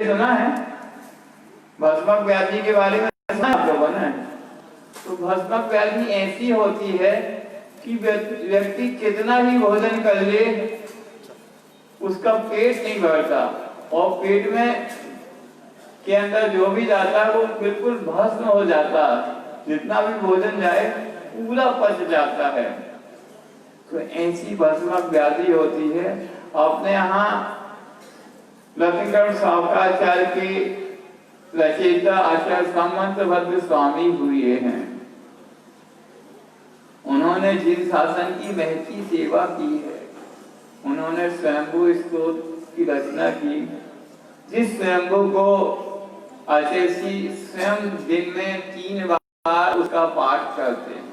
सुना है भस्मक व्याधि के बारे में, सुना आप लोगों ने? तो भस्मक व्याधि ऐसी होती है कि व्यक्ति कितना भी भोजन कर ले उसका पेट नहीं भरता, और पेट में के अंदर जो भी जाता है वो बिल्कुल भस्म हो जाता है, जितना भी भोजन जाए पूरा पच जाता है। तो ऐसी भस्मक व्याधि होती है। अपने यहाँ लक्ष्मीकरण सावकाचार्य के रचयिता आचार्य सामंत भद्र स्वामी हुए हैं। उन्होंने जिन शासन की महती सेवा की है, उन्होंने स्वयंभू स्तोत्र की रचना की, जिस स्वयंभू को आचार्य स्वयं दिन में 3 बार उसका पाठ करते हैं।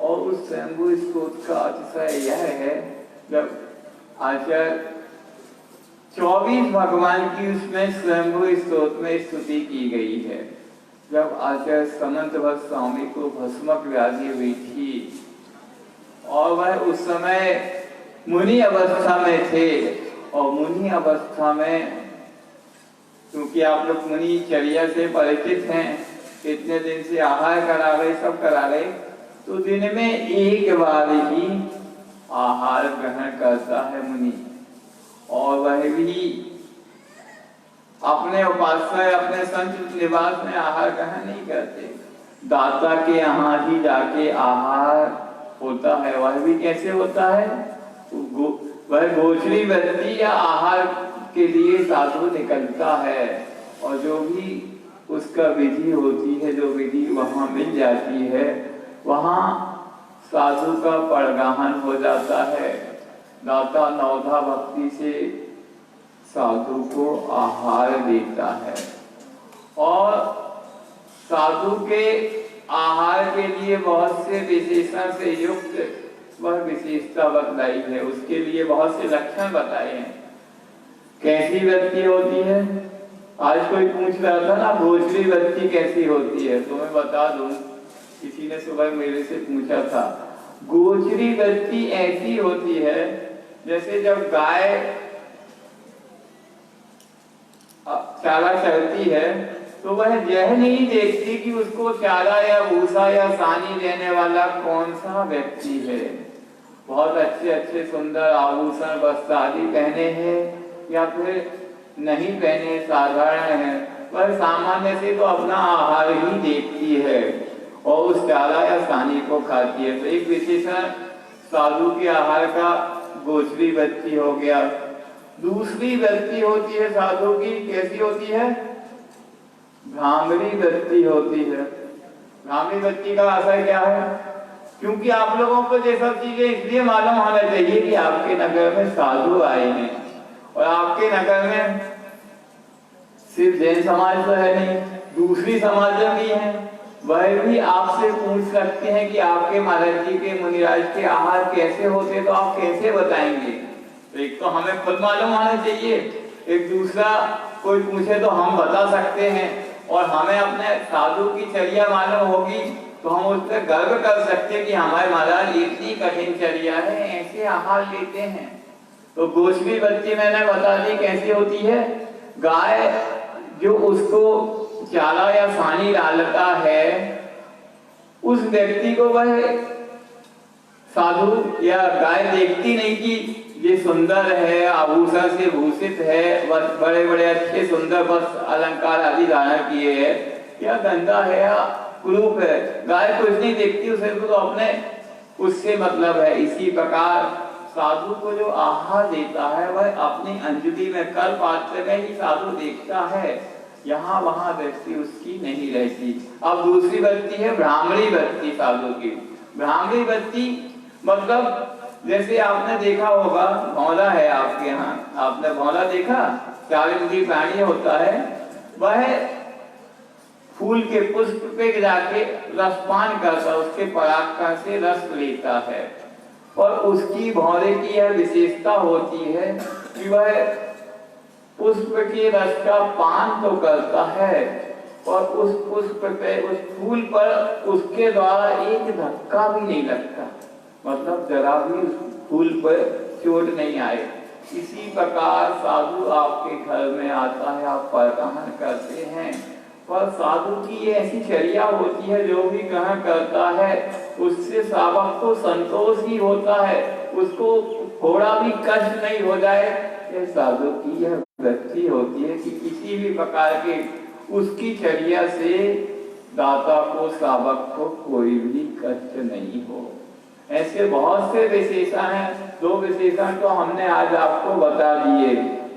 और उस स्वयंभू स्तोत्र का अतिशय यह है, जब आचार्य 24 भगवान की उसमें स्वयंभू स्तोत्र में स्तुति की गई है। जब आचार्य समंत भट्ट स्वामी को भस्मक व्याधि हुई थी और वह उस समय मुनि अवस्था में थे, और मुनि अवस्था में क्योंकि आप लोग मुनि चर्या से परिचित हैं, इतने दिन से आहार करा रहे, सब करा रहे, तो दिन में 1 बार ही आहार ग्रहण करता है मुनि, और वह भी अपने उपास्य अपने संचित निवास में आहार ग्रहण नहीं करते, दाता के यहाँ ही जाके आहार होता है। वह भी कैसे होता है? वह गोचरी व्यक्ति या आहार के लिए साधु निकलता है, और जो भी उसका विधि होती है, जो विधि वहाँ मिल जाती है, वहाँ साधु का परगाहन हो जाता है। दाता नवधा भक्ति से साधु को आहार देता है, और साधु के आहार के लिए बहुत से विशेषण से युक्त वह विशेषता बतलाई है, उसके लिए बहुत से लक्षण बताए हैं। कैसी व्यक्ति होती है? आज कोई पूछ रहा था ना, गोचरी व्यक्ति कैसी होती है, तो मैं बता दूं, किसी ने सुबह मेरे से पूछा था। गोचरी व्यक्ति ऐसी होती है जैसे जब गाय चारा चरती है तो वह यह नहीं देखती कि उसको चारा या भूसा या सानी देने वाला कौन सा व्यक्ति है। बहुत अच्छे अच्छे सुंदर आभूषण वस्त्र आदि पहने हैं या फिर नहीं पहने, साधारण है, वह सामान्य से तो अपना आहार ही देखती है और उस चारा या सानी को खाती है। तो एक विशेषण साधु के आहार का गोचरी व्यक्ति हो गया। दूसरी व्यक्ति होती है साधु की, कैसी होती है? भ्रामरी व्यक्ति होती है। भ्रामरी व्यक्ति का असर क्या है? क्योंकि आप लोगों को ये सब चीजें इसलिए मालूम होना चाहिए कि आपके नगर में साधु आए हैं, और आपके नगर में सिर्फ जैन समाज तो है नहीं, दूसरी समाज भी है, वह भी आपसे पूछ सकते हैं कि आपके महाराज जी के मुनिराज के आहार कैसे होते, तो आप कैसे बताएंगे? तो एक तो हमें खुद मालूम होना चाहिए, एक दूसरा कोई पूछे तो हम बता सकते हैं, और हमें अपने साधु की चर्या मालूम होगी तो हम उस पर गर्व कर सकते हैं कि हमारे महाराज इतनी कठिन चर्या है, ऐसे आहार लेते हैं। तो गोचरी व्यक्ति मैंने बता दी कैसी होती है। गाय जो उसको चारा या सानी डालता है, उस व्यक्ति को वह साधु या गाय देखती नहीं कि ये सुंदर है, आभूषण से भूषित है, बड़े बड़े अच्छे सुंदर वस्त्र अलंकार आदि धारण किए है, या गंदा है या कुरूप है। गाय कुछ नहीं देखती, उसे तो अपने उससे मतलब है। इसी प्रकार साधु को जो आहार देता है वह अपनी अंजलि में कर पात्र में ही साधु देखता है, यहाँ वहां व्यक्ति उसकी नहीं रहती। अब दूसरी व्यक्ति है भ्रामरी व्यक्ति साधु की। भ्रामरी व्यक्ति मतलब जैसे आपने देखा होगा, भौरा है आपके यहाँ, आपने भौरा देखा? 4 मुखी प्राणी होता है, वह फूल के पुष्प पे जाके रसपान करता है, उसके पराग से रस लेता है, और उसकी भौरे की यह विशेषता होती है कि वह पुष्प के रस का पान तो करता है, और उस पुष्प पे, उस फूल पर उसके द्वारा एक धक्का भी नहीं लगता, मतलब जरा भी उस फूल पर चोट नहीं आए। इसी प्रकार साधु आपके घर में आता है, आप प्रग्रहण करते हैं, पर साधु की ऐसी चर्या होती है, जो भी ग्रहण करता है उससे सावक को संतोष ही होता है, उसको थोड़ा भी कष्ट नहीं हो जाए। ये साधु की यह वृत्ति होती है कि किसी भी प्रकार के उसकी चर्या से दाता को, सावक को कोई भी कष्ट नहीं हो। ऐसे बहुत से विशेषण हैं। 2 विशेषण तो हमने आज आपको बता दिए,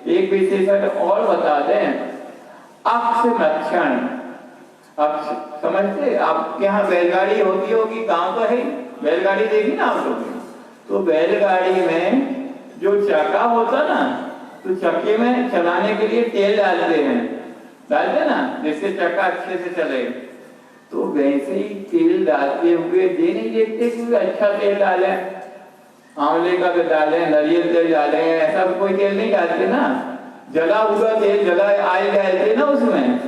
एक विशेषण और बता दें, अक्ष लक्षण। अक्ष समझते, आपके यहाँ बैलगाड़ी होती होगी, गांव तो है, बैलगाड़ी देखी ना आप लोग, तो बैलगाड़ी में जो चक्का होता ना, तो चक्के में चलाने के लिए तेल डालते ना, जिससे चक्का अच्छे से चले। तो वैसे ही तेल डालते हुए ये नहीं देखते कि अच्छा तेल डाले, आंवले का तेल डाले, नारियल तेल डाले, ऐसा कोई तेल नहीं डालते ना, जला हुआ तेल, जला आयल डालते ना उसमें।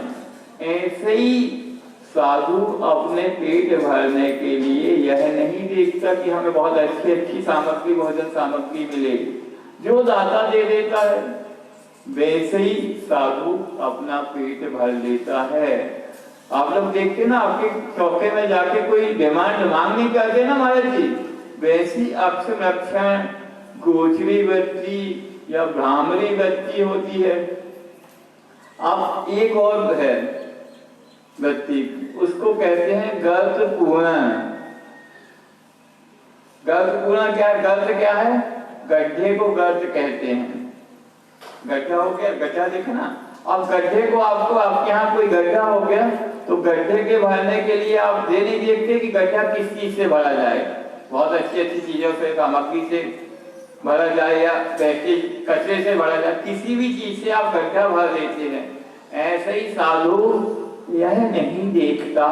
ऐसे ही साधु अपने पेट भरने के लिए यह नहीं देखता कि हमें बहुत अच्छी अच्छी सामग्री, भोजन सामग्री मिले, जो दाता दे देता है वैसे ही साधु अपना पेट भर लेता है। आप लोग देखते ना, आपके चौके में जाके कोई डिमांड मांग नहीं करते ना महाराज जी, वैसी अक्ष लक्षण गोचरी वृत्ति या भ्रामरी वृत्ति होती है। अब एक और है वृत्ति, उसको कहते हैं गर्त पूर्ण। गर्त पूर्ण क्या है? गर्त क्या है? गड्ढे को गर्त कहते हैं। गड्ढा हो गया, गड्ढा देखना, अब गड्ढे को आपको, आपके यहाँ कोई गड्ढा हो गया तो गड्ढे के भरने के लिए आप ये नहीं देखते कि गड्ढा किस चीज से भरा जाए, बहुत अच्छी अच्छी चीजों से, सामग्री से भरा जाए या पैकेज कचरे से भरा जाए, किसी भी चीज से आप गड्ढा भर देते हैं। ऐसे ही साधु यह नहीं देखता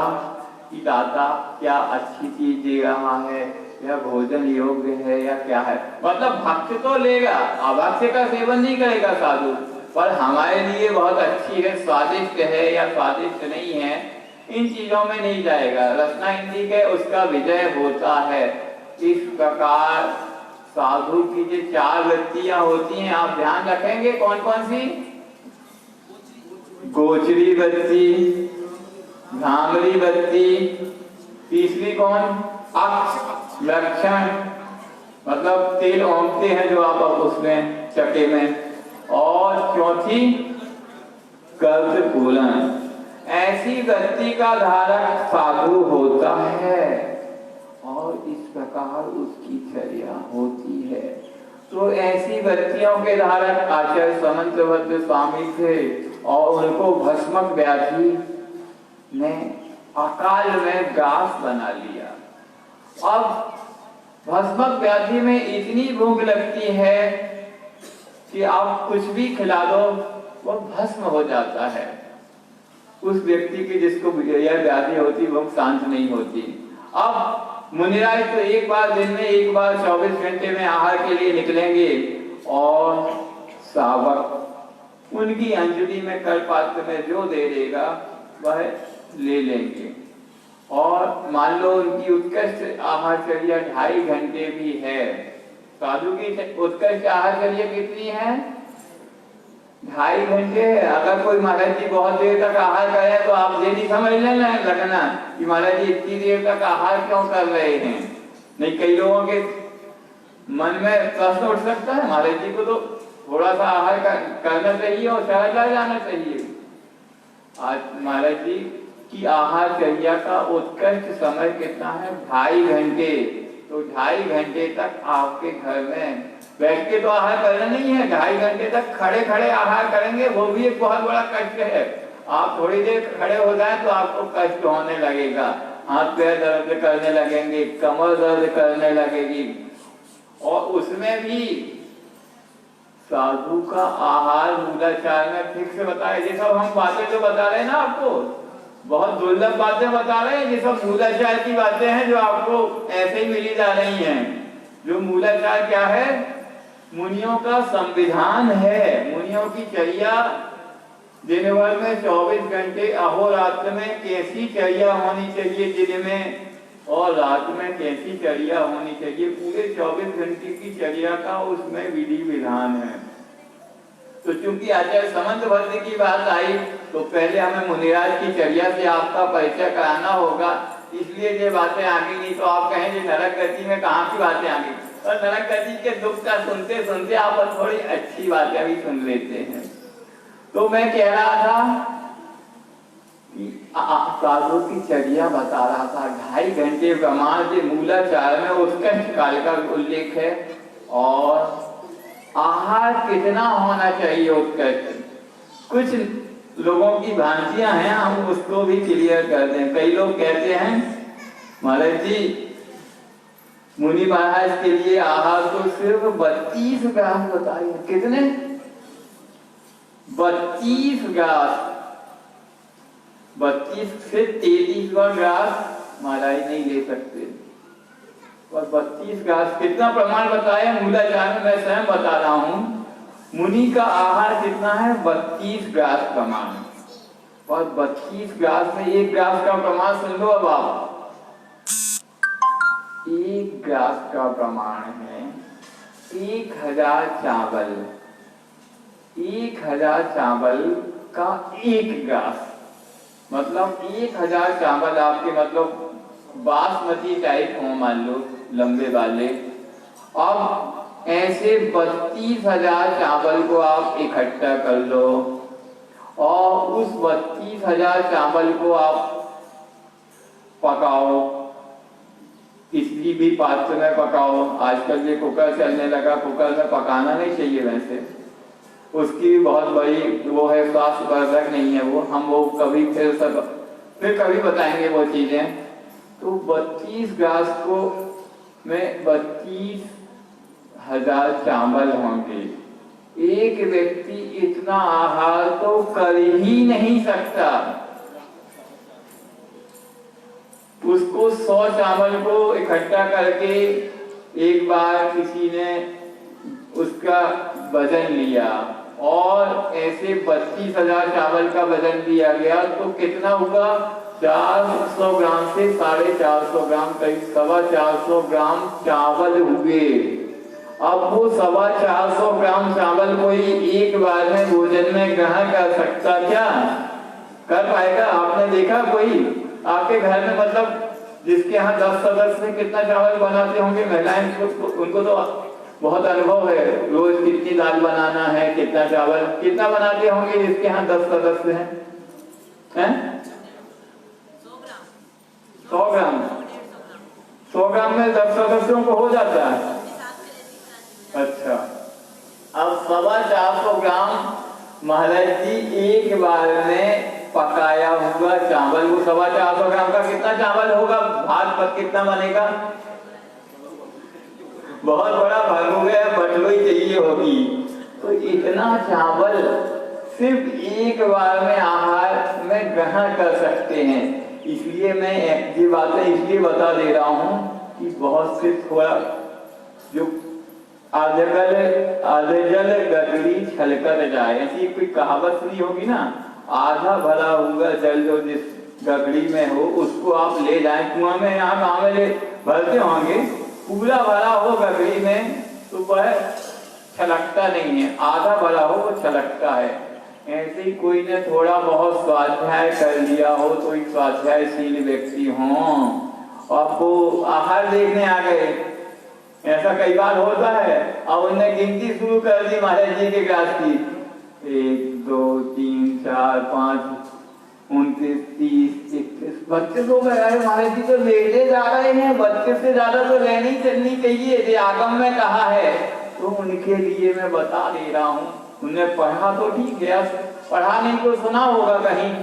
कि दाता क्या अच्छी चीज दे रहा है या भोजन योग्य है या क्या है, मतलब भक्ष तो लेगा, अभक्ष्य का सेवन नहीं करेगा साधु, पर हमारे लिए बहुत अच्छी है, स्वादिष्ट है या स्वादिष्ट नहीं है, इन चीजों में नहीं जाएगा। रसना इंद्रिय के उसका विजय होता है। इस प्रकार साधु की जो 4 वृत्तियां होती हैं, आप ध्यान रखेंगे कौन कौन सी? गोचरी वृत्ति, भ्रामरी वृत्ति, तीसरी कौन? अक्ष लक्षण, मतलब तेल ओंगते हैं जो आप उसमें चक्के में, और चौथी कर्त पूर्ण। ऐसी वृत्ति का धारक साधु होता है और इस प्रकार उसकी चर्या होती है। तो ऐसी वृत्तियों के धारक आचार्य समंतभद्र स्वामी थे और उनको भस्मक व्याधि ने अकाल में ग्रास बना लिया। अब भस्मक व्याधि में इतनी भूख लगती है कि आप कुछ भी खिला दो वो भस्म हो जाता है। उस व्यक्ति की जिसको यह व्याधि होती वो शांत नहीं होती। अब मुनिराज तो एक बार दिन में, एक बार 24 घंटे में आहार के लिए निकलेंगे और सावक उनकी अंजलि में कर पात्र में जो दे देगा वह ले लेंगे। और मान लो उनकी उत्कृष्ट आहारचर्या 2.5 घंटे भी है। साधु की उत्कृष्ट आहारचर्या कितनी है? 2.5 घंटे है। अगर कोई महाराज जी बहुत देर तक आहार करे तो आप ये नहीं समझ लेना लगना कि महाराज जी इतनी देर तक आहार क्यों कर रहे हैं। नहीं, कई लोगों के मन में प्रश्न उठ सकता है, महाराज जी को तो थोड़ा सा आहार करना चाहिए और चला जाना चाहिए। आज महाराज जी की आहारचर्या का उत्कृष्ट समय कितना है? 2.5 घंटे। तो 2.5 घंटे तक आपके घर में बैठ के तो आहार करना नहीं है, 2.5 घंटे तक खड़े खड़े आहार करेंगे, वो भी एक बहुत बड़ा कष्ट है। आप थोड़ी देर खड़े हो जाए तो आपको कष्ट होने लगेगा, हाथ पैर दर्द करने लगेंगे, कमर दर्द करने लगेगी। और उसमें भी साधु का आहार मूलाचार में ठीक से बताया। ये सब हम बातें जो बता रहे हैं ना आपको, बहुत दुर्लभ बातें बता रहे हैं। ये सब मूलाचार की बातें हैं जो आपको ऐसे ही मिली जा रही हैं। जो मूलाचार क्या है? मुनियों का संविधान है, मुनियों की चर्या। दिन भर में 24 घंटे अहोरात्र में कैसी चर्या होनी चाहिए जिनमें और रात में कैसी चर्या होनी चाहिए, पूरे 24 घंटे की चर्या का उसमें विधि विधान है। तो चूंकि आचार्य समंत भद्र की बात आई तो पहले हमें मुनिराज की चर्या से आपका परिचय कराना होगा, इसलिए ये बातें आगे, नहीं तो आप कहेंगे नरक गति में कहाँ की बातें आगे। और नरक गति के दुख का सुनते सुनते आप थोड़ी अच्छी बातें भी सुन लेते हैं। तो मैं कह रहा था कि साधु की चर्या बता रहा था, 2.5 घंटे ब्रह्मांड के मूलाचार में उत्कृष्ट काल का उल्लेख है, और आहार कितना होना चाहिए उत्कृष्ट। कुछ लोगों की भ्रांतियां हैं, हम उसको भी क्लियर कर दें। कई लोग कहते हैं महाराज जी मुनि महाराज के लिए आहार तो सिर्फ 32 ग्रास बताइए। कितने? 32 ग्रास, 32 से 33 ग्रास महाराज नहीं ले सकते। और 32 ग्रास कितना प्रमाण बताया मूलाचार में, मैं स्वयं बता रहा हूं। मुनि का आहार कितना है? 32 ग्रास प्रमाण। और 32 ग्रास में 1 ग्रास का प्रमाण सुन लो। अब आप 1 ग्रास का प्रमाण है 1000 चावल। 1000 चावल का 1 ग्रास मतलब 1000 चावल आपके मतलब बासमती टाइप हो मान लो, लंबे वाले। अब ऐसे 32,000 चावल को आप इकट्ठा कर लो, और उस 32,000 चावल को आप पकाओ, किसी भी पात्र में पकाओ। आजकल ये कुकर चलने लगा, कुकर में पकाना नहीं चाहिए, वैसे उसकी भी बहुत बड़ी वो है, स्वास्थ्य वर्धक नहीं है वो। हम वो कभी फिर कभी बताएंगे वो चीजें। तो 32 ग्रास को में 32,000 चावल होंगे। एक व्यक्ति इतना आहार तो कर ही नहीं सकता। उसको 100 चावल को इकट्ठा करके एक बार किसी ने उसका वजन लिया, और ऐसे 32,000 चावल का वजन दिया गया, तो कितना हुआ? 400 ग्राम से 450 ग्राम, करीब 425 ग्राम चावल हुए। अब वो 425 ग्राम चावल कोई एक बार में भोजन में ग्रहण कर सकता क्या? कर पाएगा? आपने देखा कोई आपके घर में, मतलब जिसके यहाँ 10 सदस्य कितना चावल बनाते होंगे महिलाएं, उनको तो बहुत अनुभव है, रोज कितनी दाल बनाना है, कितना चावल कितना बनाते होंगे जिसके यहाँ 10 सदस्य हैं? 100 ग्राम 100 ग्राम में 10 सदस्यों को हो जाता है। अच्छा, अब 425 ग्राम महाराज जी एक बार में पकाया हुआ चावल, वो 425 ग्राम का कितना चावल होगा? भात पर कितना बनेगा? बहुत बड़ा भाग हो गया, बटलोई चाहिए होगी। तो इतना चावल सिर्फ एक बार में आहार में ग्रहण कर सकते हैं। इसलिए मैं ये बातें इसलिए बता दे रहा हूँ कि बहुत से थोड़ा जो आधे जल गगरी छलकर जाए, ऐसी कोई कहावत सुनी होगी ना, आधा भरा हुआ जल जो जिस गगरी में हो उसको आप ले जाए कुआं में, यहाँ गाँव में ले भरते होंगे, पूरा भरा हो गगरी में तो वह छलकता नहीं है, आधा भरा हो वो छलकता है। ऐसे ही कोई ने थोड़ा बहुत स्वाध्याय कर लिया हो, तो एक स्वाध्यायशील व्यक्ति हो, अब वो आहार देखने आ गए, ऐसा कई बार होता है। अब उन्होंने गिनती शुरू कर दी महाराज जी के ग्रास की, 1 2 3 4 5 29 30 31 32 हो गए। अरे महाराज जी तो लेते जा रहे हैं, 32 से ज्यादा तो लेनी चलनी चाहिए, ये आगम में कहा है। तो उनके लिए मैं बता दे रहा हूँ, उन्हें पढ़ा तो ठीक है, पढ़ा नहीं तो सुना होगा कहीं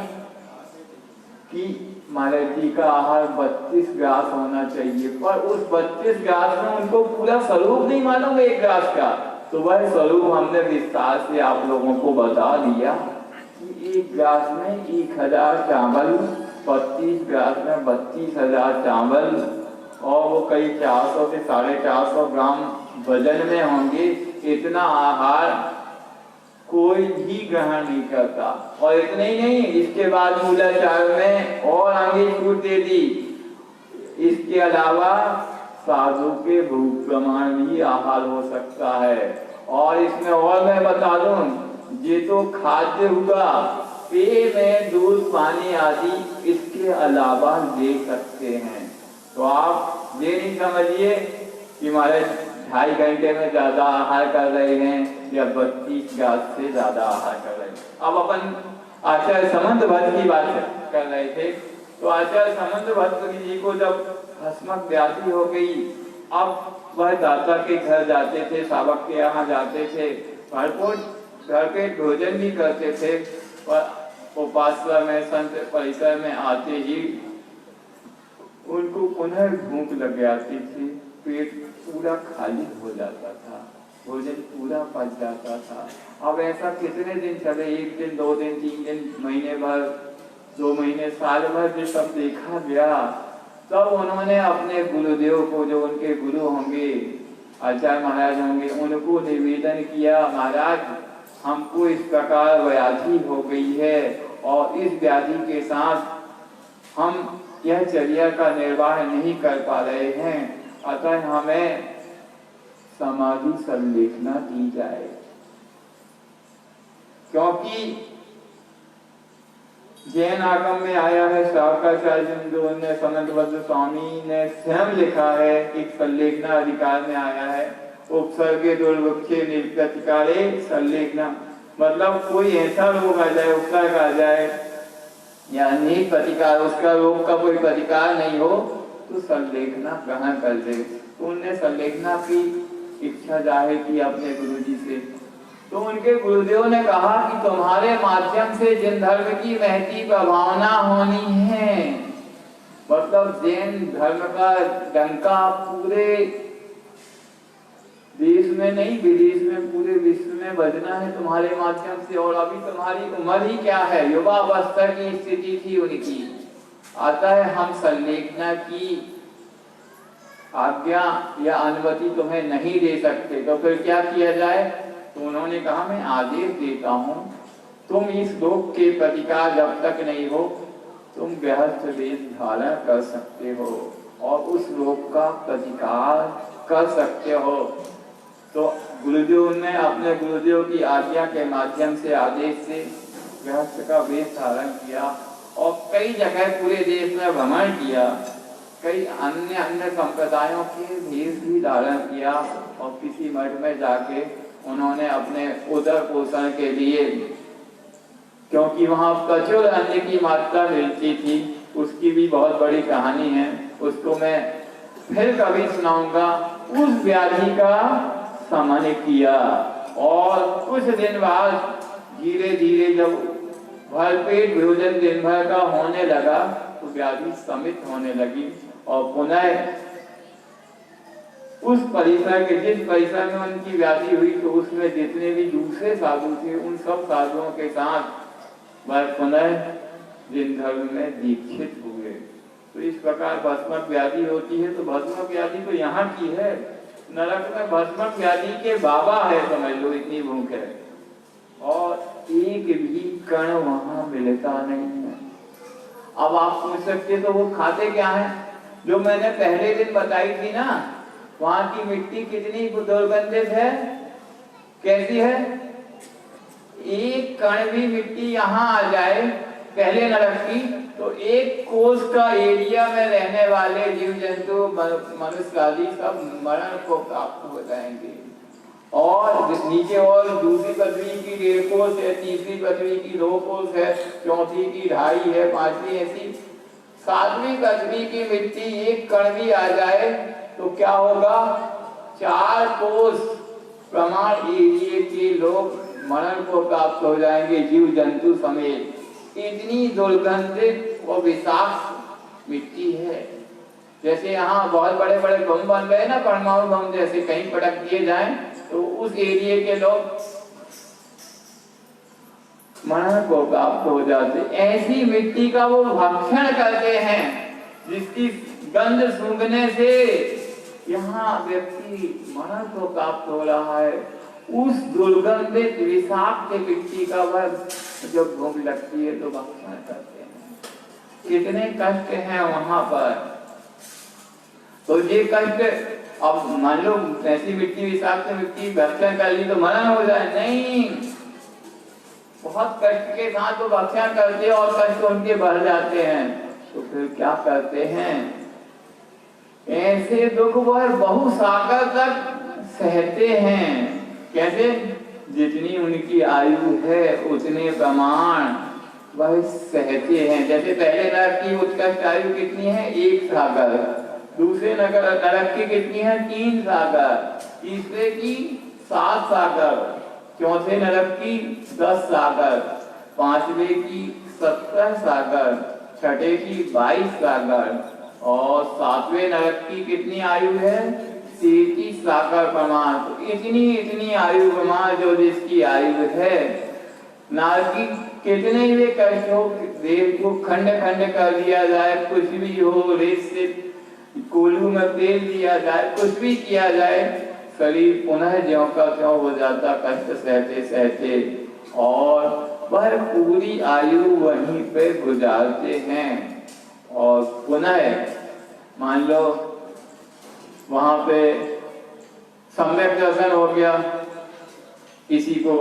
कि महाराज जी का आहार 32 ग्रास होना चाहिए, पर उस 32 ग्रास में उनको पूरा स्वरूप नहीं मालूम एक ग्रास का। तो वह स्वरूप हमने विस्तार से आप लोगों को बता दिया कि एक ग्रास में 1000 चावल, 32 ग्रास में 32,000 चावल, और वो कई 400 से 450 ग्राम वजन में होंगे। इतना आहार कोई भी ग्रहण नहीं करता। और इतना ही नहीं, इसके बाद मूलाचार में और आगे छूट दे दी, इसके अलावा साधु के भूख प्रमाण भी आहार हो सकता है। और इसमें और मैं बता दूं, ये तो खाद्य हुआ, पेय में दूध पानी आदि इसके अलावा ले सकते हैं। तो आप ये नहीं समझिए कि हमारे 2.5 घंटे में ज्यादा आहार कर रहे हैं या 32 ग्रास से ज्यादा आहार कर रहे हैं। अब अपन आचार्य समंत भट्ट की बात कर रहे थे। तो आचार्य समंत भट्ट जी को जब भस्मक व्याधि हो गई, अब वह दाता के घर जाते थे, शावक के यहाँ जाते थे, भरपूर घर पे भोजन भी करते थे, और उपासना में संत परिसर में आते ही उनको पुनः भूख लग जाती थी, पेट पूरा खाली हो जाता था, भोजन पूरा पच जाता था। अब ऐसा कितने दिन चले, 1 दिन 2 दिन 3 दिन, महीने भर, 2 महीने, साल भर जो सब देखा गया, तब उन्होंने अपने गुरुदेव को, जो उनके गुरु होंगे, आचार्य महाराज होंगे, उनको निवेदन किया, महाराज हमको इस प्रकार व्याधि हो गई है और इस व्याधि के साथ हम यह चर्या का निर्वाह नहीं कर पा रहे हैं, अतः हमें समाधि संलेखना दी जाए। क्योंकि जैन आगम में आया है, शावकाचार्य समंत भट्ट स्वामी ने स्वयं लिखा है, एक संलेखना अधिकार में आया है, उपसर्गे दुर्वक्षे निर्प्रतिकारे संलेखना, मतलब कोई ऐसा रोग आ जाए, उपसर्ग आ जाए या नहीं प्रतिकार, उसका रोग का कोई प्रतिकार नहीं हो, तो संलेखना ग्रहण कर दे। तो उनने संलेखना की इच्छा जाहिर की अपने गुरुजी से। तो उनके गुरुदेव ने कहा कि तुम्हारे माध्यम से जिन धर्म की महती प्रभावना होनी है, मतलब जैन धर्म का डंका पूरे देश में नहीं, विदेश में, पूरे विश्व में बजना है तुम्हारे माध्यम से। और अभी तुम्हारी उम्र ही क्या है, युवा अवस्था की स्थिति थी उनकी, अतः हम संलेखना की आज्ञा या अनुमति तुम्हें नहीं दे सकते। तो फिर क्या किया जाए? तो उन्होंने कहा मैं आदेश देता हूँ, तुम इस रोग के प्रतिकार जब तक नहीं हो, तुम गृहस्थ वेश धारण कर सकते हो और उस रोग का प्रतिकार कर सकते हो। तो गुरुदेव ने अपने गुरुदेव की आज्ञा के माध्यम से, आदेश से गृहस्थ का वेश धारण किया और कई जगह पूरे देश में भ्रमण किया, कई अन्य संप्रदायों के भेष भी धारण किया और किसी मठ में जाके उन्होंने अपने उदर पोषण के लिए, क्योंकि वहाँ प्रचुर अन्न की मात्रा मिलती थी, उसकी भी बहुत बड़ी कहानी है, उसको मैं फिर कभी सुनाऊंगा। उस व्याधि का शमन किया और कुछ दिन बाद धीरे धीरे जब भरपेट भोजन दिन भर का होने लगा तो व्याधि शमित होने लगी और पुनः उस परिसर के, जिस परिसर में उनकी व्याधि हुई, तो उसमें जितने भी दूसरे साधु थे उन सब साधुओं के साथ वह पुनः जिन धर्म में दीक्षित हुए। तो इस प्रकार भस्मक व्याधि होती है। तो भस्मक व्याधि तो यहाँ की है, नरक में भस्मक व्याधि के बाबा है, समझ लो, इतनी भूख है और एक भी कण वहां मिलता नहीं है। अब आप पूछ सकते तो वो खाते क्या है? जो मैंने पहले दिन बताई थी ना, वहां की मिट्टी कितनी दुर्गंधित है, कैसी है? एक कण भी मिट्टी यहाँ आ जाए पहले नरक की, तो 1 कोस का एरिया में रहने वाले जीव जंतु, मनुष्य आदि सब मरण को प्राप्त हो जाएंगे। और नीचे और दूसरी पृथ्वी की 1.5 कोस है, तीसरी पृथ्वी की 2 कोस है, चौथी की 2.5 है, 5वीं ऐसी 7वीं पृथ्वी की मिट्टी 1 कण भी आ जाए तो क्या होगा? 4 कोस प्रमाण एरिया के लोग मरण को प्राप्त हो जाएंगे, जीव जंतु समेत। इतनी दुर्गंधित और विषाक्त मिट्टी है। जैसे यहाँ बहुत बड़े बड़े बम बन रहे ना, परमाणु बम जैसे, कहीं पटक दिए जाएं तो उस एरिया के लोग मरण को प्राप्त हो जाते। ऐसी मिट्टी का वो भक्षण करते हैं जिसकी गंध सूंघने से यहाँ व्यक्ति मरण को प्राप्त हो रहा है। उस दुर्गंधित विषाक्त मिट्टी का वह जब भूख लगती है तो भक्षण करते हैं। कितने कष्ट हैं वहां पर। तो ये कष्ट, अब मान लो ऐसी मिट्टी विषाक्त मिट्टी भक्षण कर ली तो मरण हो जाए, नहीं, बहुत कष्ट के साथ वो भक्षण करते और कष्ट उनके बढ़ जाते हैं, तो फिर क्या करते हैं, ऐसे दुख वह बहु सागर तक सहते हैं। कैसे? जितनी उनकी आयु है उतने प्रमाण वह सहते हैं। जैसे पहले नरक की उत्कृष्ट आयु कितनी है? 1 सागर, दूसरे नरक की कितनी है? 3 सागर, तीसरे की 7 सागर, चौथे नरक की 10 सागर, पांचवे की 17 सागर, छठे की 22 सागर और 7वें नरक की कितनी आयु है? 33 सागर प्रमाण। तो इतनी आयु प्रमाण जो जिसकी आयु है, नारकी कितने वे कष्ट हो, देह को खंड खंड कर दिया जाए, कुछ भी हो, रेत से कोल्हू में तेल दिया जाए, कुछ भी किया जाए, शरीर पुनः ज्यों का त्यों हो जाता कष्ट सहते सहते, और वह पूरी आयु वहीं पे गुजारते हैं। और पुनः मान लो वहां पे सम्यक दर्शन हो गया किसी को,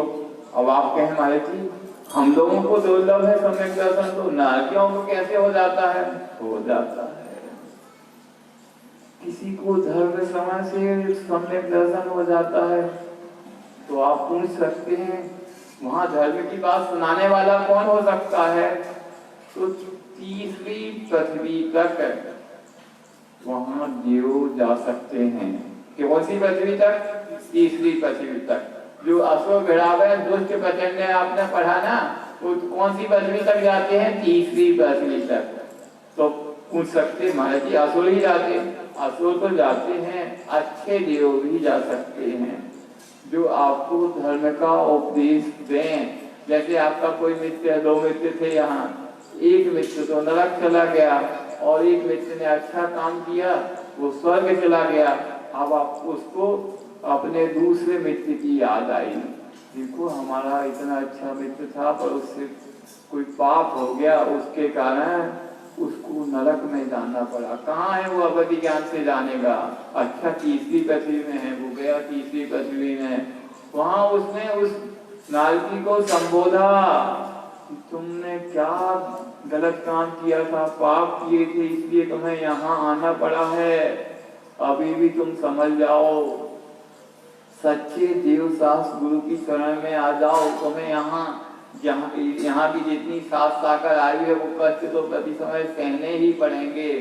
अब आप कहें हमारे जी हम लोगों को दुर्लभ है सम्यक दर्शन, तो नारकियों को कैसे हो जाता है? हो जाता है। किसी को धर्म समय से सम्यक दर्शन हो जाता है, तो आप पूछ सकते हैं वहां धर्म की बात सुनाने वाला कौन हो सकता है? तो तीसरी पृथ्वी तक वहां देव जा सकते हैं। कौन सी पृथ्वी तक? तीसरी पृथ्वी तक। जो असुर भिड़ावे दुष्ट प्रचंड आपने पढ़ा ना, वो कौन सी पृथ्वी तक जाते हैं? तीसरी पृथ्वी तक। तो पूछ सकते महाराज जी असुर ही जाते? असुर तो जाते हैं, अच्छे देव भी जा सकते हैं जो आपको धर्म का उपदेश दें। जैसे आपका कोई मित्र, 2 मित्र थे यहाँ, एक मित्र तो नरक चला गया और एक मित्र ने अच्छा काम किया, वो स्वर्ग चला गया। अब आप उसको अपने दूसरे मित्र की याद आई, देखो हमारा इतना अच्छा मित्र था पर उससे कोई पाप हो गया, उसके कारण उसको नरक में जाना पड़ा। कहाँ है वो? अवधि ज्ञान से जानेगा। अच्छा तीसरी पृथ्वी में है, वो गया तीसरी पृथ्वी में, वहां उसने उस नारकी को संबोधा, तुमने क्या गलत काम किया था, पाप किए थे, इसलिए तुम्हें यहाँ आना पड़ा है, अभी भी तुम समझ जाओ, सच्चे देव शास्त्र गुरु की शरण में आ जाओ, तुम्हें यहाँ की जितनी 7 साकर आयु है वो कष्ट तो प्रति समय सहने ही पड़ेंगे।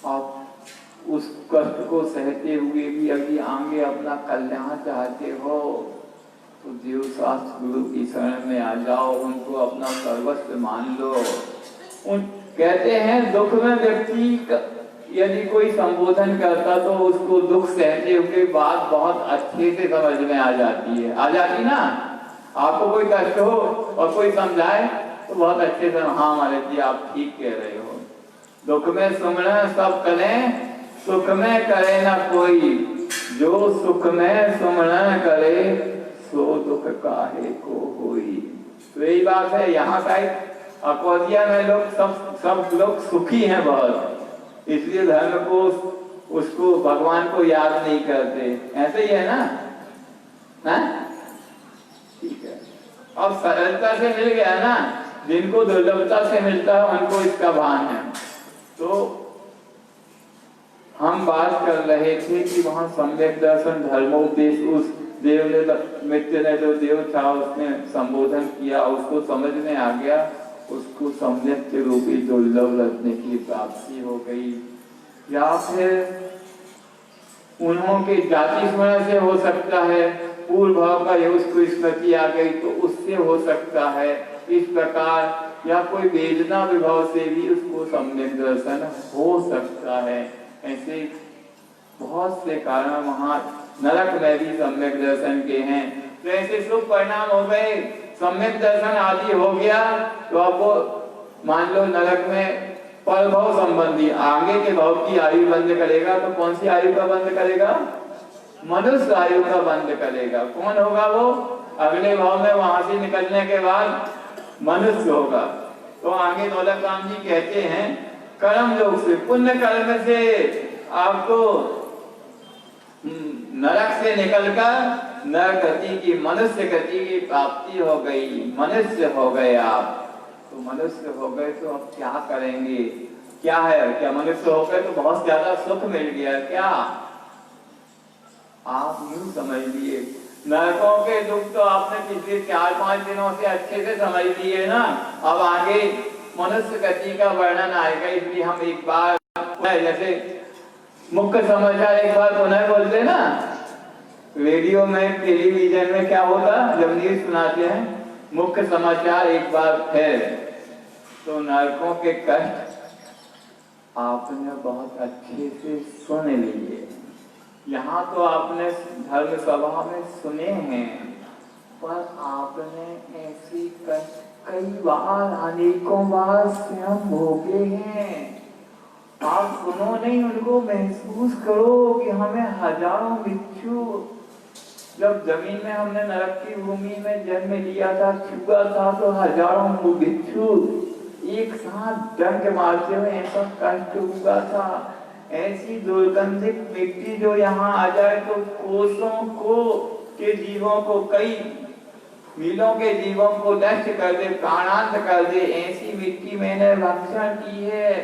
आप उस कष्ट को सहते हुए भी अभी आगे अपना कल्याण चाहते हो तो देव शास्त्र गुरु की शरण में आ जाओ, उनको अपना सर्वस्व मान लो। कहते हैं दुख में व्यक्ति यदि कोई संबोधन करता तो उसको दुख सहते हुए बात बहुत अच्छे से समझ में आ जाती है। आ जाती ना? आपको कोई कष्ट हो और कोई समझाए तो बहुत अच्छे से, हाँ महाराज जी आप ठीक कह रहे हो, दुख में सुमरण सब करें, सुख में करे ना कोई, जो सुख में सुमरण करे सो दुख काहे को होई। तो यही बात है। यहाँ का अकोदिया में लोग सब लोग सुखी हैं बहुत, इसलिए धर्म को उसको भगवान को याद नहीं करते। ऐसे ही है ना? ठीक है। अब सरलता से मिल गया ना, जिनको दुर्लभता से मिलता है उनको इसका भान है। तो हम बात कर रहे थे कि वहां सम्यक दर्शन धर्मोपदेश, उस देव ने, मित्र ने, जो देव था उसने संबोधन किया, उसको समझ में आ गया, उसको सम्यक रूपी दुर्लभ रत्न की प्राप्ति हो गई। या फिर उन्होंने जाति स्मरण से हो सकता है, पूर्व भाव का उसको स्मृति आ गई तो उससे हो सकता है इस प्रकार, या कोई वेदना विभाव से भी उसको सम्यक दर्शन हो सकता है। ऐसे बहुत से कारण वहां नरक में भी सम्यक दर्शन के हैं। तो ऐसे शुभ परिणाम हो गए, सम्यक दर्शन आदि हो गया तो आपको मान लो नरक में पर भाव संबंधी आगे के भाव की आयु बंद करेगा, तो कौन सी आयु का बंद करेगा? मनुष्य आयु का बंद करेगा। कौन होगा वो? अगले भाव में वहां से निकलने के बाद मनुष्य होगा। तो आगे दौलत राम जी कहते हैं कर्म योग से, पुण्य कर्म से आपको नरक से निकलकर नर गति की, मनुष्य गति की प्राप्ति हो गई, मनुष्य हो गए आप। तो मनुष्य हो गए तो अब क्या करेंगे? क्या है, क्या मनुष्य हो गए तो बहुत ज्यादा सुख मिल गया क्या? आप यूं समझ लिए, नरकों के दुख तो आपने पिछले 4-5 दिनों से अच्छे से समझ लिए ना। अब आगे मनुष्य गति का वर्णन आएगा, इसलिए हम एक बार जैसे मुख्य समाचार एक बार पुनः बोलते ना, रेडियो में टेलीविजन में क्या होता जब न्यूज सुनाते हैं, मुख्य समाचार एक बार फिर। तो नरकों के कष्ट आपने बहुत अच्छे से सुन लिए। यहाँ तो आपने धर्म सभा में सुने हैं, पर आपने ऐसी कष्ट कई बार, अनेकों बार स्वयं भोगे हैं। आप सुनो नहीं, उनको महसूस करो कि हमें हजारों बिच्छू, जब जमीन में हमने नरक की भूमि में जन्म लिया था, छुआ था, तो हजारों बिच्छू एक साथ डंक मारते हुए ऐसा कष्ट हुआ था। ऐसी दुर्गंधित मिट्टी जो यहाँ आ जाए तो कोसों को के जीवों को, कई मीलों के जीवों को नष्ट कर दे, प्राणांत कर दे, ऐसी मिट्टी मैंने भक्षण की है।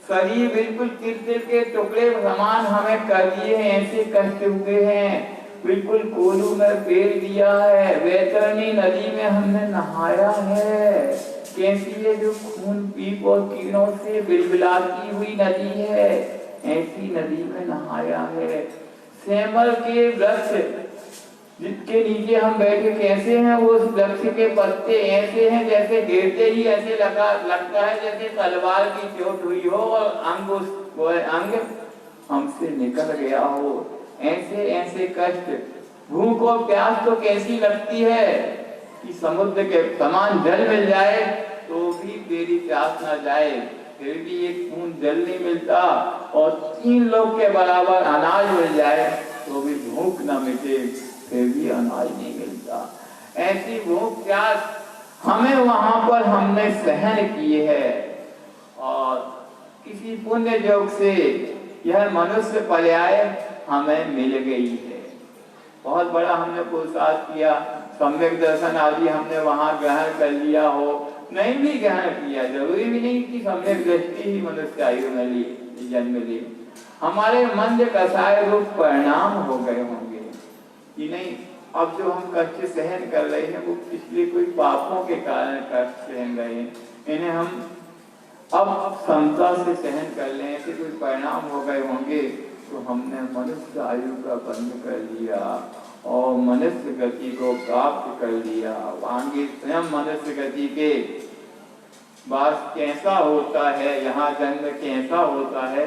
शरीर बिल्कुल किरकिर के टुकड़े समान हमें कर दिए हैं, ऐसे कष्ट हुए हैं। बिल्कुल कोलू में फेर दिया है, वैतरणी नदी में हमने नहाया है। कैसी है जो खून पीप और कीड़ों से बिलबिलाती हुई नदी है, ऐसी नदी में नहाया है। सेमल के वृक्ष जिसके नीचे हम बैठे कैसे हैं, वो उस वृक्ष के पत्ते ऐसे हैं जैसे गिरते ही ऐसे लगता है जैसे तलवार की चोट हुई हो और अंग हमसे निकल गया हो। ऐसे ऐसे कष्ट, भूख और प्यास तो कैसी लगती है कि समुद्र के समान जल मिल जाए तो भी मेरी प्यास ना जाए, फिर भी एक बूंद जल नहीं मिलता, और 3 लोग के बराबर अनाज मिल जाए तो भी भूख ना मिटे, फिर भी अनाज नहीं मिलता। ऐसी भूख प्यास हमें वहां पर हमने सहन किए है, और किसी पुण्य योग से यह मनुष्य पर्याय हमें मिल गई है। बहुत बड़ा हमने पुरुषार्थ किया, सम्यक दर्शन आदि हमने वहां ग्रहण कर लिया हो, नहीं भी ग्रहण किया, जरूरी भी नहीं कि सम्यक दृष्टि ही मनुष्य आयु में ली, जन्म ली। हमारे मंद कसाय रूप परिणाम हो गए होंगे कि नहीं, अब जो हम कष्ट सहन कर रहे हैं वो पिछले कोई पापों के कारण कष्ट सहन रहे हैं, इन्हें हम अब समता से सहन कर लें, ऐसे कोई परिणाम हो गए होंगे। तो हमने मनुष्य आयु का बंध कर लिया और मनुष्य गति को प्राप्त कर लिया। आगे स्वयं मनुष्य गति के वास कैसा होता है, यहाँ जन्म कैसा होता है,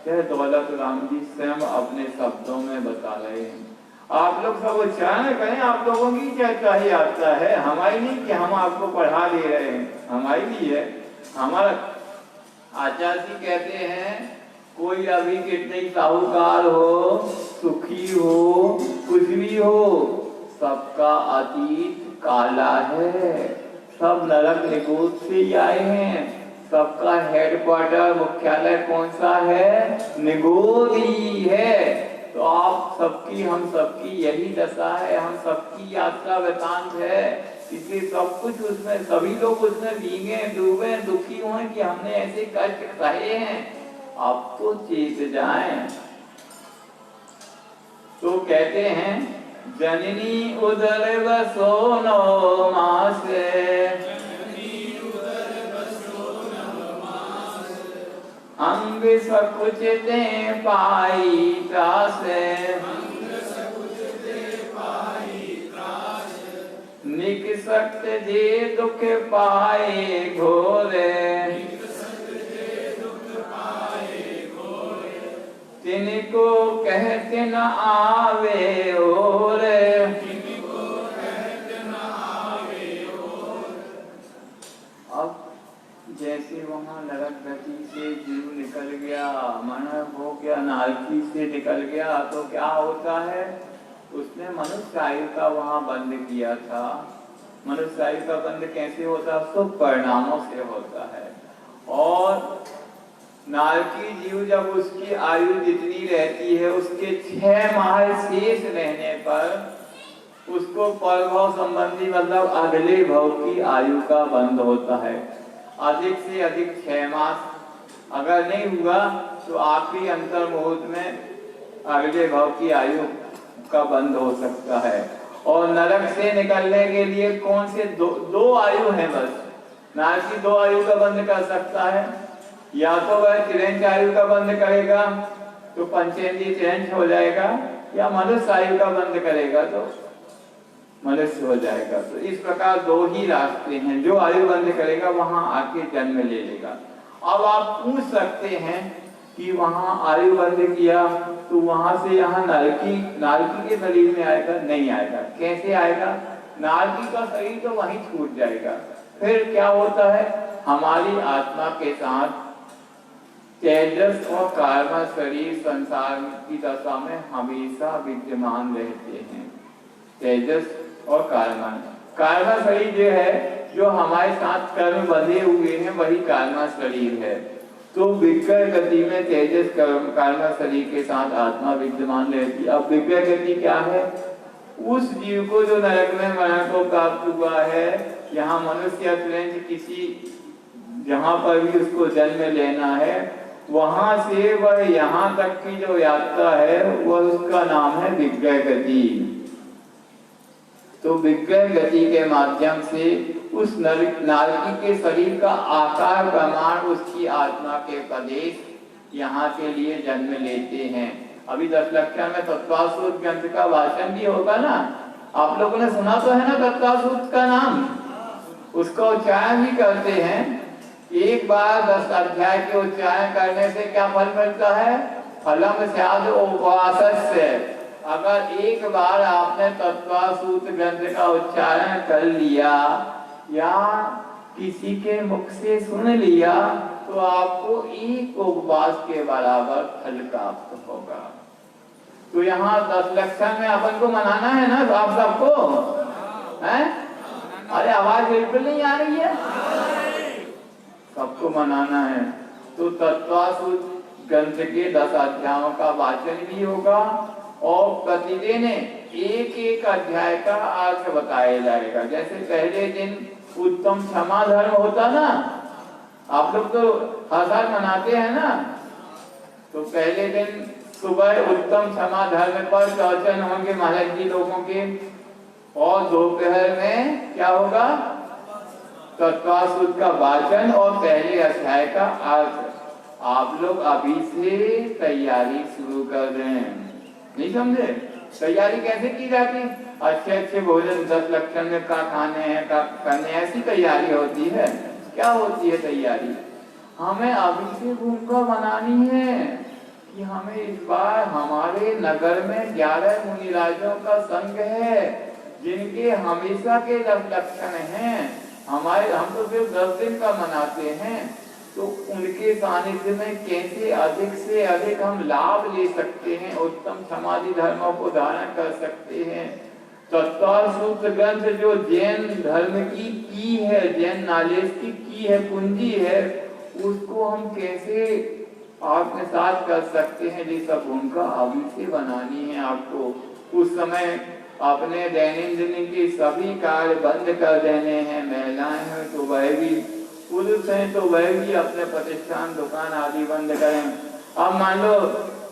यह दौलत राम जी स्वयं अपने शब्दों में बता रहे हैं। आप लोग सब उच्चारण करें, आप लोगों की चर्चा ही आता है, हमारी नहीं कि हम आपको पढ़ा दे रहे हैं, हमारी भी है। हमारा आचार्य जी कहते हैं, कोई अभी कितने साहूकार हो, सुखी हो, कुछ भी हो, सबका अतीत काला है, सब नरक निगोद से ही आए हैं, सबका हेडक्वार्टर मुख्यालय कौन सा है, निगोद ही है। तो आप सबकी, हम सबकी यही दशा है, हम सबकी यात्रा वृतांत है, इसलिए सब कुछ उसमें, सभी लोग उसमें भीगे डूबे दुखी हुए कि हमने ऐसे कष्ट सहे हैं, अब तो चेत जाएं। तो कहते हैं, जननी उदर बसो 9 मास, अंग सकुचते पाई त्रास, निकसक्त जे दुख पाए घोरे, तिनको कहते न आवे और। अब जैसे वहाँ नरक गति से जीव निकल गया, मन हो गया, नारकी से निकल गया, तो क्या होता है, उसने मनुष्य आयु का वहाँ बंद किया था। मनुष्य आयु का बंद कैसे होता है, शुभ परिणामों से होता है। और नारकी जीव जब उसकी आयु जितनी रहती है उसके 6 माह शेष रहने पर उसको परभव संबंधी मतलब अगले भव की आयु का बंध होता है। अधिक से अधिक 6 मास अगर नहीं हुआ तो आखिरी अंतर मुहूर्त में अगले भव की आयु का बंध हो सकता है। और नरक से निकलने के लिए कौन से दो आयु है बस। नारकी 2 आयु का बंध कर सकता है, या तो वह तिरंज आयु का बंद करेगा तो पंचेंद्रिय तिरंज हो जाएगा, या मनुष्य आयु का बंद करेगा तो मनुष्य हो जाएगा। तो इस प्रकार 2 ही रास्ते हैं, जो आयु बंद करेगा वहां आके जन्म ले लेगा। अब आप पूछ सकते हैं कि वहां आयु बंद किया तो वहां से यहाँ नारकी के शरीर में आएगा? नहीं आएगा। कैसे आएगा? नारकी का शरीर तो वहीं छूट जाएगा। फिर क्या होता है, हमारी आत्मा के साथ तेजस और कार्मा शरीर संसार की दशा में हमेशा विद्यमान रहते हैं। तेजस और कार्मा शरीर जो है, जो हमारे साथ कर्म बंधे हुए हैं, वही कार्मा शरीर है। तो विक्रय गति में तेजस कार्मा शरीर के साथ आत्मा विद्यमान रहती है। अब विक्रय गति क्या है? उस जीव को जो नरक में मरण को प्राप्त हुआ है, यहाँ मनुष्य किसी जहाँ पर भी उसको जन्म लेना है, वहां से वह यहाँ तक की जो यात्रा है वह उसका नाम है विक्रय गति। तो विक्रय गति के माध्यम से उस नारकी के शरीर का आकार प्रमाण उसकी आत्मा के प्रदेश यहाँ के लिए जन्म लेते हैं। अभी 10 लक्षण में तत्वासूत ग्रंथ का वाचन भी होगा ना, आप लोगों ने सुना तो है ना तत्वासूत का नाम, उसका उच्चारण भी करते हैं। एक बार 10 अध्याय के उच्चारण करने से क्या फल मिलता है? फलम स्याद उपवासस्य। अगर एक बार आपने तत्वासूत ग्रंथ का उच्चारण कर लिया या किसी के मुख से सुन लिया तो आपको एक उपवास के बराबर फल प्राप्त होगा। तो यहाँ 10 लक्षण में अपन को मनाना है ना आप सबको, हैं? अरे आवाज बिल्कुल नहीं आ रही है, सबको मनाना है। तो तत्वासूत ग्रंथ के 10 अध्यायों का वाचन भी होगा और प्रतिदिन एक अध्याय का अर्थ बताया जाएगा। जैसे पहले दिन उत्तम क्षमा धर्म होता ना, आप लोग तो हर साल मनाते हैं ना, तो पहले दिन सुबह उत्तम क्षमा धर्म पर प्रवचन होंगे महाराज जी लोगों के, और दोपहर में क्या होगा? तत्वासूत का वाचन और पहले अध्याय का अर्थ। आप लोग अभी से तैयारी शुरू कर दें। नहीं समझे? तैयारी कैसे की जाती? अच्छे भोजन 10 लक्षण में क्या खाने हैं, क्या करने, ऐसी तैयारी होती है। क्या होती है तैयारी? हमें अभी से भूमिका बनानी है कि हमें इस बार हमारे नगर में 11 मुनिराजों का संघ है जिनके हमेशा के लक्षण हैं। हम तो सिर्फ 10 दिन का मनाते हैं, तो उनके सानिध्य में कैसे अधिक से अधिक हम लाभ ले सकते हैं, उत्तम समाधि धर्मों को धारण कर सकते हैं। तत्वासूत ग्रंथ जो जैन धर्म की है, जैन नॉलेज की है, पूंजी है, उसको हम कैसे आत्मसात कर सकते हैं, ये सब उनका अभी से बनानी है आपको। उस समय अपने दैनंदिन के सभी कार्य बंद कर देने हैं। महिलाएं हैं तो वह भी, पुरुष हैं तो वह भी अपने प्रतिष्ठान दुकान आदि बंद करें। अब मान लो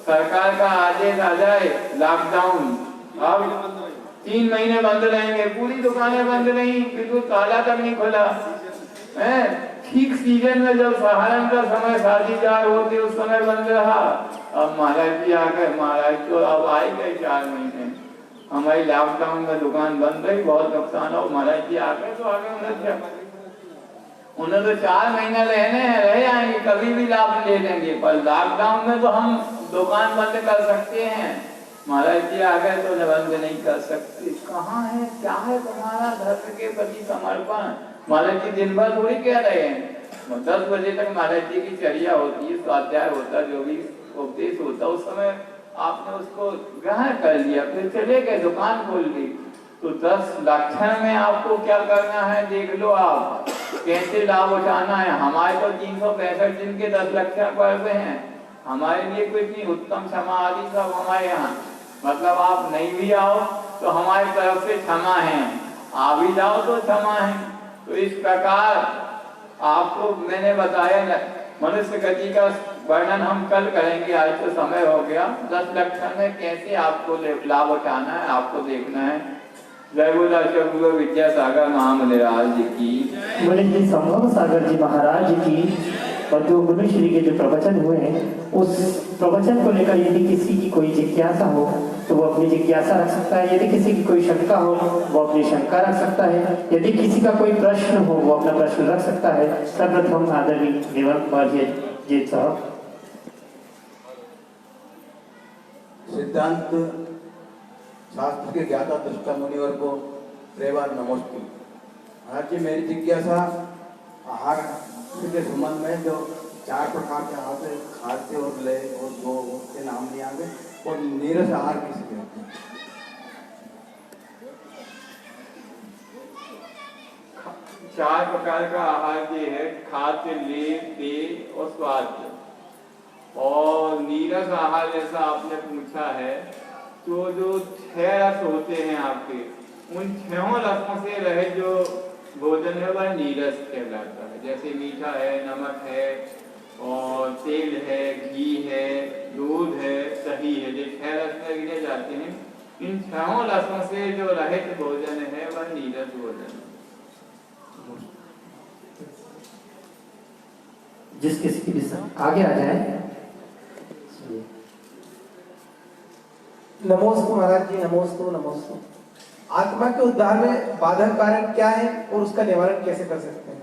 सरकार का आदेश आ जाए लॉकडाउन, अब 3 महीने बंद रहेंगे, पूरी दुकानें बंद रही, बिल्कुल ताला तक नहीं खुला है। ठीक सीजन में जब सहारण का समय शादी ब्याह होते उस समय बंद रहा। अब महाराज जी आ गए, महाराज तो अब आ ही गए 4 महीने, हमारी लॉकडाउन में दुकान बंद रही, बहुत नुकसान हो। महाराज जी आ गए तो आगे उन्हें तो 4 महीने रहने हैं, रह आएंगे, कभी भी लाभ ले लेंगे, पर लॉकडाउन में तो हम दुकान बंद कर सकते हैं। महाराज जी आ गए तो बंद नहीं कर सकते। कहाँ है, क्या है तुम्हारा धर्म के प्रति समर्पण? महाराज जी दिन भर थोड़ी कह रहे हैं, 10 बजे तक महाराज जी की चर्या होती है, स्वाध्याय होता, जो भी उपदेश होता, उस समय आपने उसको ग्रहण कर लिया, फिर चले गए, दुकान खोल ली। तो 10 लक्षण में आपको क्या करना है देख लो आप, कैसे लाभ उठाना है। हमारे तो 365 दिन के 10 लक्षण पढ़ रहे हैं, हमारे लिए कोई इतनी उत्तम क्षमा आदि सब हमारे यहाँ, मतलब आप नहीं भी आओ तो हमारी तरफ से क्षमा है, आ भी जाओ तो क्षमा है। तो इस प्रकार आपको मैंने बताया, मनुष्य गति का वर्णन हम कल करेंगे, आज तो समय हो गया। 10 लक्षण में कैसे आपको लाभ उठाना है आपको देखना है। जय बोला गुरु विद्यासागर महामंदिराज जी की, बोले जी संभव सागर जी महाराज की। और जो गुरु श्री के जो प्रवचन हुए हैं, उस प्रवचन को लेकर यदि किसी की कोई जिज्ञासा हो तो वो अपनी जिज्ञासा रख सकता है, यदि किसी की कोई शंका हो वो अपनी शंका रख सकता है, यदि किसी का कोई प्रश्न हो वो अपना प्रश्न रख सकता है। सर्वप्रथम आदरणीय देवल कुमार जी साहब। सिद्धांत शास्त्र के ज्ञाता दृष्टा मुनिवर को प्रेमा नमोस्तु। महाराज जी, मेरी जिज्ञासा आहार के संबंध में जो 4 प्रकार के आहार से खाद्य और लय और 2 के नाम नहीं आगे, और नीरस आहार किसे कहते हैं? 4 प्रकार का आहार ये है, खाद्य, लेय, पेय और स्वास्थ्य। और नीरस आहार जैसा आपने पूछा है, तो जो 6 रस होते हैं आपके, उन 6 रसों से रहे जो भोजन है वह नीरस कहलाता है। जैसे मीठा है, नमक है, और तेल है, घी है, दूध है, दही है, जो 6 रस में गिने जाते हैं। इन 6 रसों से जो रहित भोजन है वह नीरस भोजन है। जिस किसी की भी आगे आ जाए। नमोस्तु महाराज जी, नमोस्तु नमोस्तु। आत्मा के उद्धार में बाधक कारण क्या है और उसका निवारण कैसे कर सकते हैं?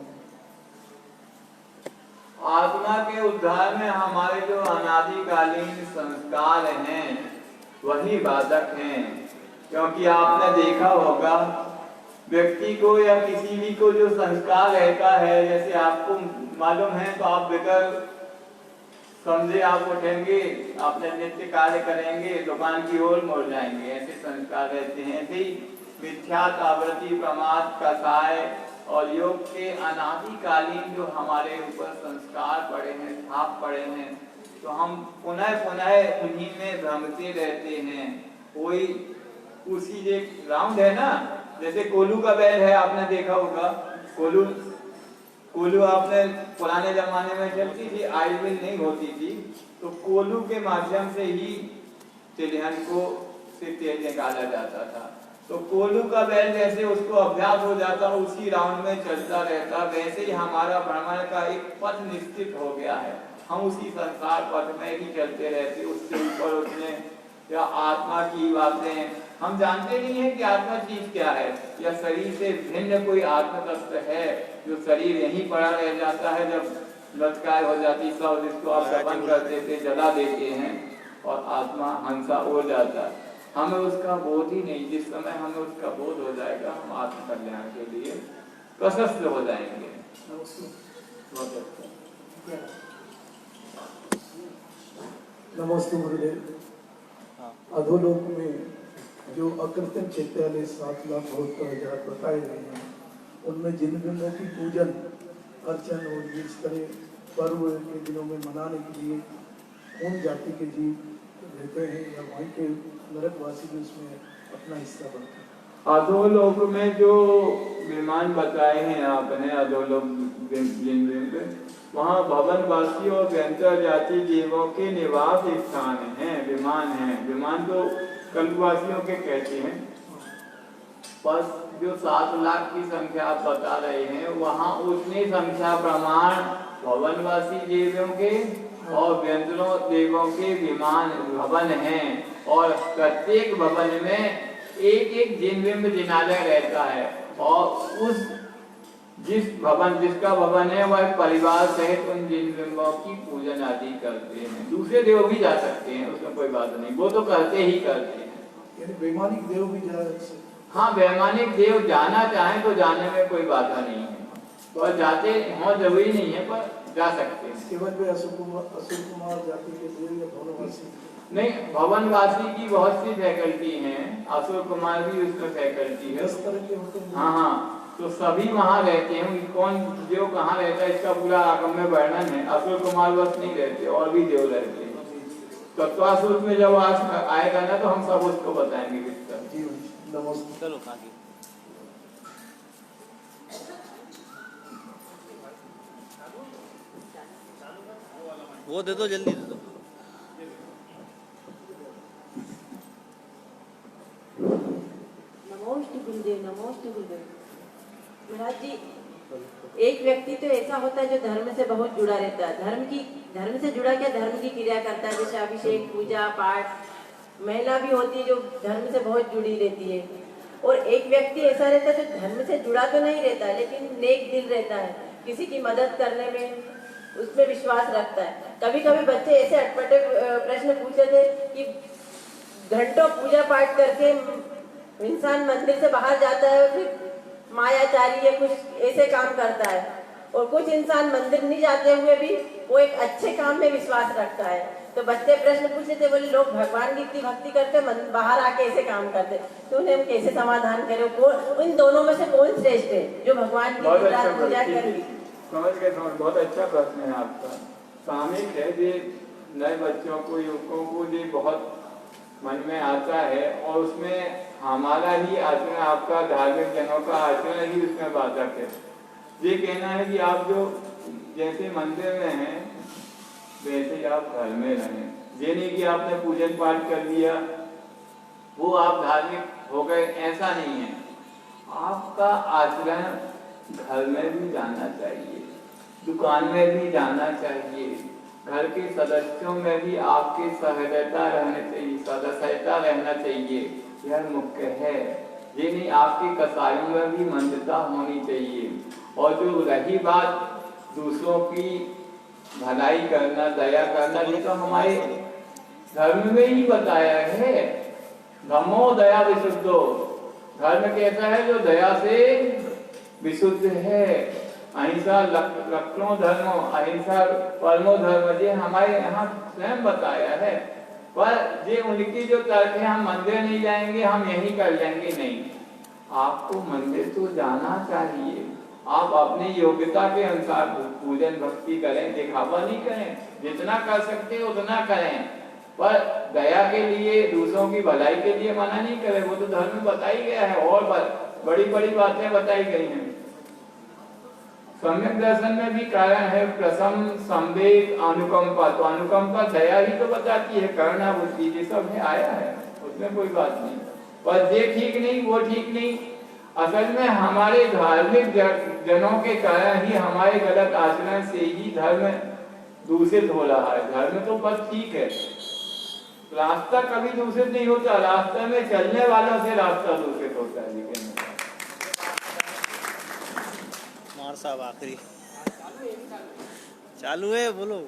आत्मा के उद्धार में हमारे जो अनादिकालीन संस्कार हैं वही बाधक हैं। क्योंकि आपने देखा होगा व्यक्ति को या किसी भी को जो संस्कार रहता है, जैसे आपको मालूम है तो आप बगैर समझे आप उठेंगे, अपने नित्य कार्य करेंगे, दुकान की ओर मुड़ जाएंगे, ऐसे संस्कार रहते हैं। ऐसे ही मिथ्यात, आवृत्ति, प्रमाद, कसाय और योग के अनादिकालीन जो हमारे ऊपर संस्कार पड़े हैं, छाप पड़े हैं, तो हम पुनः पुनः उन्हीं में भ्रमते रहते हैं। कोई उसी एक राउंड है ना, जैसे कोलू का बैल है, आपने देखा होगा। कोलू आपने पुराने जमाने में चलती थी, आई व्हील नहीं होती थी, तो कोलू के माध्यम से ही तिलहन को से तेल निकाला जाता था। तो कोलू का बैल जैसे उसको अभ्यास हो जाता, उसी राउंड में चलता रहता, वैसे ही हमारा भ्रमण का एक पथ निश्चित हो गया है। हम उसी संसार पथ में ही चलते रहते, उसके ऊपर उठने या आत्मा की बातें हम जानते नहीं है कि आत्मा चीज क्या है, या शरीर से भिन्न कोई आत्म तत्व है जो शरीर यहीं पड़ा रह जाता है, जब लटकाए हो जाती सब, जिसको आप दफन कर देते, जला देते हैं और आत्मा हंसा उड़ जाता है। हमें उसका बोध ही नहीं। जिस समय हमें उसका बोध हो जाएगा, हम आत्म कल्याण के लिए प्रशस्त हो जाएंगे। नमस्ते गुरुदेव। अधोलोक में जो अकृत्रिम क्षेत्र वाले 7,72,000 बताए गए हैं, उनमें जिन बिंदुओं की पूजन अर्चन और इस तरह पर्व के दिनों में मनाने के लिए उन जाति के जीव रहते हैं, या वहीं के नरकवासी भी उसमें अपना हिस्सा बनते हैं। अधोलोक में जो विमान बताए हैं आपने, अधोलोक वहाँ भवनवासी और व्यंतर जाति जीवों के निवास स्थान हैं, विमान हैं। विमान तो कल्पवासियों के कहते हैं। पर जो 7 लाख की संख्या आप बता रहे हैं, वहाँ उतनी संख्या प्रमाण भवनवासी देवों के और व्यंतरों देवों के विमान भवन हैं, और प्रत्येक भवन में एक एक जिनबिंब जिनालय रहता है, और उस जिसका भवन है वह परिवार सहित उन जिनबिंबों की पूजन आदि करते हैं। दूसरे देव भी जा सकते हैं, उसमें कोई बात नहीं, वो तो करते ही करते हैं। यानी वैमानिक देव भी जा सकते हैं। हाँ, वैमानिक देव जाना चाहें तो जाने में कोई बाधा नहीं है, तो जाते हों जरूरी नहीं है, पर जा सकते हैं। केवल वे अशोक कुमार जाति के लिए या भवनवासी? नहीं, भवनवासी की बहुत सी फैकल्टी हैं, अशोक कुमार भी उसमें फैकल्टी है। 10 तरह के होते हैं। हाँ हाँ, तो सभी वहाँ रहते हैं। कौन जो कहाँ रहता है इसका पूरा आगम में वर्णन है। अशोक कुमार बस नहीं रहते, और भी देव रहते हैं। तत्वासुर में जब आज आएगा ना तो हम सब उसको बताएंगे विस्तार। जी नमस्ते। चलो आगे। वो दे दो, जल्दी दे दो। नमोस्तु गुरुदेव, नमोस्तु गुरुदेव। महाराज जी, एक व्यक्ति तो ऐसा होता है जो धर्म से बहुत जुड़ा रहता है। धर्म से जुड़ा क्या, धर्म की क्रिया करता है, जैसे अभिषेक, पूजा पाठ। महिला भी होती है जो धर्म से बहुत जुड़ी रहती है। और एक व्यक्ति ऐसा रहता है जो धर्म से जुड़ा तो नहीं रहता है, लेकिन नेक दिल रहता है, किसी की मदद करने में उसमें विश्वास रखता है। कभी कभी बच्चे ऐसे अटपटे प्रश्न पूछते थे कि घंटों पूजा पाठ करके इंसान मंदिर से बाहर जाता है और फिर मायाचारी या कुछ ऐसे काम करता है, और कुछ इंसान मंदिर नहीं जाते हुए भी वो एक अच्छे काम में विश्वास रखता है। तो बच्चे प्रश्न पूछते थे, बोले लोग भगवान की इतनी भक्ति करते बाहर आके ऐसे काम करते, तो उन्हें हम कैसे समाधान करें? इन दोनों में से कौन श्रेष्ठ है जो भगवान की पूजा करेगी? समझ गए, बहुत अच्छा प्रश्न है आपका। सामयिक है ये नए बच्चों को, युवकों को ये बहुत मन में आता है, और उसमें हमारा ही आचरण, आपका धार्मिक जनों का आचरण ही उसमें बाधक है। ये कहना है कि आप जो जैसे मंदिर में हैं वैसे ही आप घर में रहें। ये नहीं कि आपने पूजन पाठ कर लिया वो आप धार्मिक हो गए, ऐसा नहीं है। आपका आचरण घर में भी जाना चाहिए, दुकान में भी जाना चाहिए, घर के सदस्यों में भी आपकी सहृदयता रहनी चाहिए, सदस्यता रहना चाहिए, यह मुख्य है। ये नहीं, आपके कसायों में भी मंदता होनी चाहिए। और जो रही बात दूसरों की भलाई करना, दया करना, ये तो हमारे धर्म में ही बताया है। धम्मो दया विशुद्धो, धर्म कहता है जो दया से विशुद्ध है। अहिंसा लक्षणों धर्मो, अहिंसा परमो धर्म, ये हमारे यहाँ स्वयं बताया है। पर ये उनकी जो तर्क है, हम मंदिर नहीं जाएंगे, हम यही कर लेंगे, नहीं। आपको मंदिर तो जाना चाहिए। आप अपनी योग्यता के अनुसार पूजन भक्ति करें, दिखावा नहीं करें, जितना कर सकते हैं उतना करें, पर दया के लिए, दूसरों की भलाई के लिए मना नहीं करें। वो तो धर्म में बताई गया है, और बड़ी बड़ी बातें बताई गई हैं। सम्यक दर्शन में भी कारण है प्रसम, संवेद, अनुकंपा। तो अनुकंपा दया ही तो बताती है, करुणा, बुद्धि, ये सब है, आया है, उसमें कोई बात नहीं। पर ये ठीक नहीं, वो ठीक नहीं। असल में हमारे धार्मिक जनों के कारण ही, हमारे गलत आचरण से ही धर्म दूषित हो रहा है। धर्म तो बस ठीक है, रास्ता कभी दूषित नहीं होता, रास्ते में चलने वालों से रास्ता दूषित होता है। लेकिन मार साहब आखिरी चालू है, बोलो।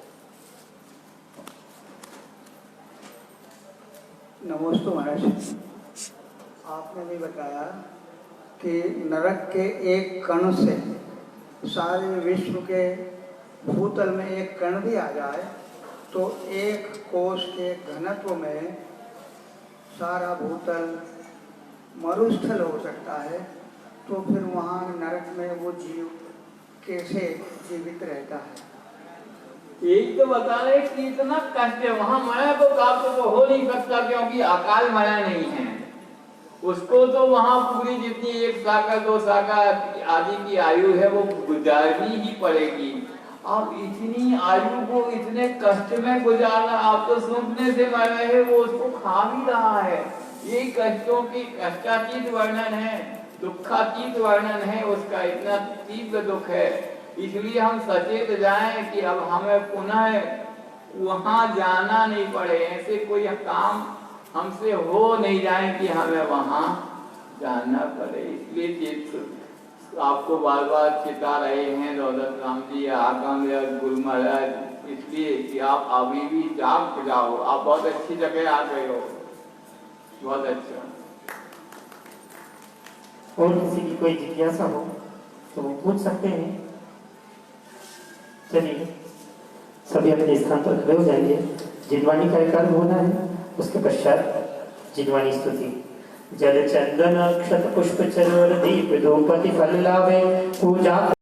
नमस्ते महाराज, आपने भी बताया कि नरक के एक कण से सारे विश्व के भूतल में एक कण भी आ जाए तो एक कोष के घनत्व में सारा भूतल मरुस्थल हो सकता है। तो फिर वहाँ नरक में वो जीव कैसे जीवित रहता है? यही तो बता रहे कि इतना कष्ट है वहाँ। माया को काबू तो हो नहीं सकता, क्योंकि अकाल माया नहीं है। उसको तो वहाँ पूरी जितनी 1 साका 2 साका आदि की आयु है वो गुजारनी ही पड़ेगी। आप इतनी आयु को इतने कष्ट में गुजारना, आप तो सूंघने से मर रहे हैं, वो उसको खा भी रहा है। ये कष्टों की कष्टातीत वर्णन है, दुखातीत वर्णन है उसका, इतना तीव्र दुख है। इसलिए हम सचेत जाएं कि अब हमें पुनः वहाँ जाना नहीं पड़े, ऐसे कोई काम हमसे हो नहीं जाए कि हमें वहाँ जाना पड़े। इसलिए आपको बार बार चिता रहे हैं दौलत राम जी, आगम या गुरु महाराज, इसलिए कि आप अभी भी जाग जाओ। आप बहुत अच्छी जगह आ गए हो, बहुत अच्छा। और किसी की कोई जिज्ञासा हो तो वो पूछ सकते हैं। चलिए सभी अपने स्थान पर खड़े हो जाएंगे। जिनवाणी का एक अर्घ होना है, उसके पश्चात जिनवाणी स्तुति। जल चंदन अक्षत पुष्प चरण दीप धूपति फल लावे पूजा